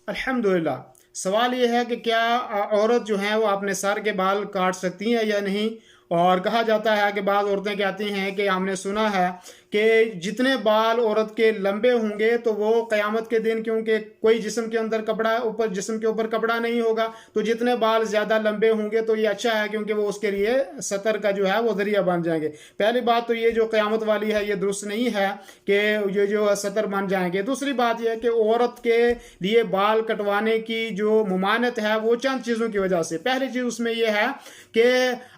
अल्हम्दुलिल्लाह। सवाल ये है कि क्या औरत जो है वो अपने सर के बाल काट सकती हैं या नहीं। और कहा जाता है कि बाज़ औरतें कहती हैं कि हमने सुना है कि जितने बाल औरत के लंबे होंगे तो वो क़यामत के दिन, क्योंकि कोई जिस्म के अंदर कपड़ा ऊपर, जिस्म के ऊपर कपड़ा नहीं होगा, तो जितने बाल ज़्यादा लंबे होंगे तो ये अच्छा है, क्योंकि वो उसके लिए सतर का जो है वो ज़रिया बन जाएंगे। पहली बात तो ये जो क़यामत वाली है ये दुरुस्त नहीं है कि ये जो सतर बन जाएंगे। दूसरी बात यह है कि औरत के लिए बाल कटवाने की जो मुमानत है वो चंद चीज़ों की वजह से। पहली चीज़ उसमें यह है कि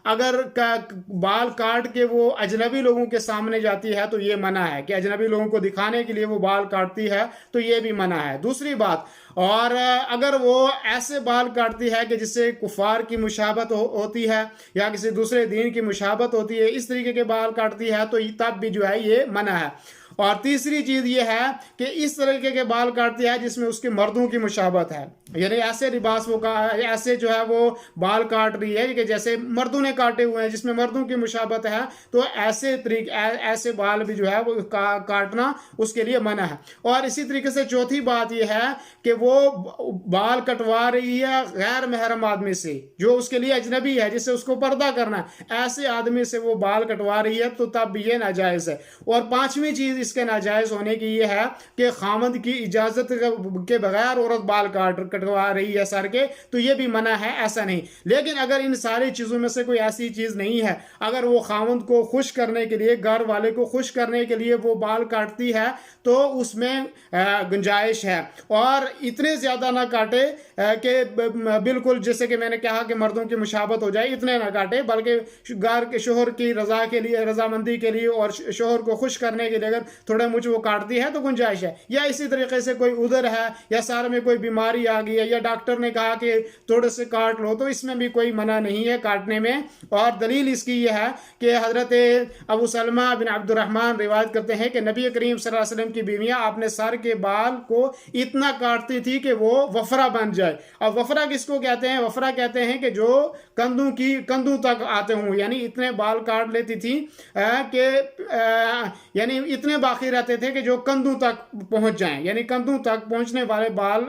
अगर बाल काट के वो अजनबी लोगों के सामने जाती है तो ये मना है, कि अजनबी लोगों को दिखाने के लिए वो बाल काटती है तो ये भी मना है। दूसरी बात, और अगर वो ऐसे बाल काटती है कि जिससे कुफार की मुशाबत होती है या किसी दूसरे दीन की मुशाबत होती है, इस तरीके के बाल काटती है तो तब भी जो है ये मना है। और तीसरी चीज ये है कि इस तरीके के बाल काटती है जिसमें उसके मर्दों की मुशाबत है, यानी ऐसे लिबास वो ऐसे जो है वो बाल काट रही है कि जैसे मर्दों ने काटे हुए हैं, जिसमें मर्दों की मुशाबत है, तो ऐसे तरीके ऐसे बाल भी जो है वो काटना उसके लिए मना है। और इसी तरीके से चौथी बात यह है कि वो बाल कटवा रही है गैर महरम आदमी से, जो उसके लिए अजनबी है, जिससे उसको पर्दा करना है, ऐसे आदमी से वो बाल कटवा रही है तो तब भी ये नाजायज है। और पांचवी चीज इसके नाजायज होने की ये है कि खामद की इजाजत के बगैर औरत बाल कटवा रही है सर के, तो ये भी मना है, ऐसा नहीं। लेकिन अगर इन सारी चीजों में से कोई ऐसी चीज नहीं है, अगर वो खामद को खुश करने के लिए, घर वाले को खुश करने के लिए वो बाल काटती है तो उसमें गुंजाइश है। और इतने ज्यादा ना काटे कि बिल्कुल जैसे कि मैंने कहा कि मर्दों की मुशाबत हो जाए, इतने ना काटे, बल्कि घर के शोहर की रजा के लिए, रजामंदी के लिए और शोहर को खुश करने के लिए अगर थोड़े मुझ वो काटती है तो गुंजाइश है। या इसी तरीके से कोई उधर है या सार में कोई बीमारी आ गई है या डॉक्टर ने कहा कि थोड़े से काट लो, तो इसमें भी कोई मना नहीं है काटने में। और दलील इसकी यह है कि हजरत अबू सलमा बिन अब्दुर्रहमान रिवायत करते हैं कि नबी करीम सल्लल्लाहु अलैहि वसल्लम की बीवियां अपने सर के बाल को इतना काटती थी कि वो वफरा बन जाए। अब वफरा किसको कहते हैं? वफरा कहते हैं कि जो कंधों तक आते हों, यानी इतने बाल काट लेती थी कि यानी इतने बाकी रहते थे कि जो कंधों तक पहुंच जाएं, यानी कंधों तक पहुंचने वाले बाल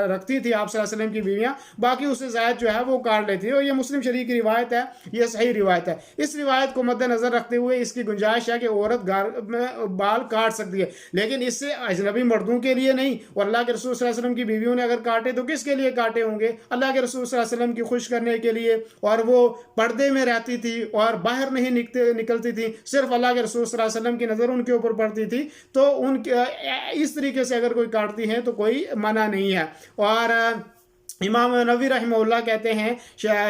रखती थी आप सल्लल्लाहु अलैहि वसल्लम की बीवियां, बाकी उससे ज्यादा जो है वो काट लेती थी। और ये मुस्लिम शरीफ की रिवायत है, ये सही रिवायत है। इस रिवायत को मद्देनजर रखते हुए इसकी गुंजाइश है कि औरत घर में बाल काट सकती है, लेकिन इससे अजनबी मर्दों के लिए नहीं। और अल्लाह के रसूल सल्लल्लाहु अलैहि वसल्लम की बीवियों ने अगर काटे तो किसके लिए काटे होंगे? अल्लाह के रसूल सल्लल्लाहु अलैहि वसल्लम की खुश करने के लिए। और वो पर्दे में रहती थी और बाहर नहीं निकलती थी, सिर्फ अल्लाह के रसूल सल्लल्लाहु अलैहि वसल्लम की नजर उनके ऊपर पड़ती थी, तो उनके इस तरीके से अगर कोई काटती है तो कोई मना नहीं है। और इमाम नबी रहमहुल्लाह कहते हैं,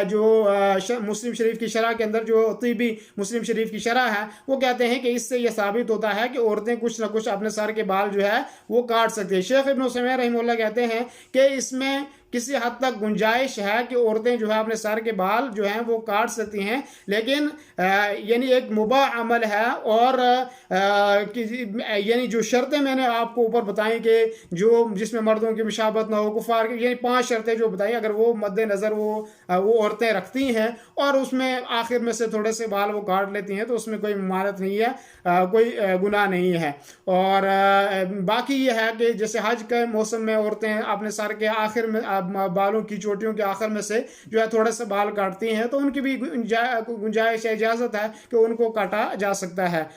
जो मुस्लिम शरीफ की शरह के अंदर जो तीबी मुस्लिम शरीफ की शरह है, वो कहते हैं कि इससे यह साबित होता है कि औरतें कुछ ना कुछ अपने सर के बाल जो है वो काट सकती है। शेख इब्न उसैमीन रहमहुल्लाह कहते हैं कि इसमें किसी हद तक गुंजाइश है कि औरतें जो है अपने सर के बाल जो हैं वो काट सकती हैं, लेकिन यानी एक मुबाह अमल है। और यानी जो शर्तें मैंने आपको ऊपर बताई कि जो जिसमें मर्दों की मुशाबत ना हो, कुफार की, यानी 5 शर्तें जो बताई, अगर वो मद्देनज़र वो औरतें रखती हैं और उसमें आखिर में से थोड़े से बाल वो काट लेती हैं तो उसमें कोई ममानत नहीं है, कोई गुनाह नहीं है। और बाकी ये है कि जैसे हज के मौसम में औरतें अपने सर के आखिर में बालों की चोटियों के आखिर में से जो है थोड़े से बाल काटती हैं, तो उनकी भी गुंजाइश इजाज़त है कि उनको काटा जा सकता है।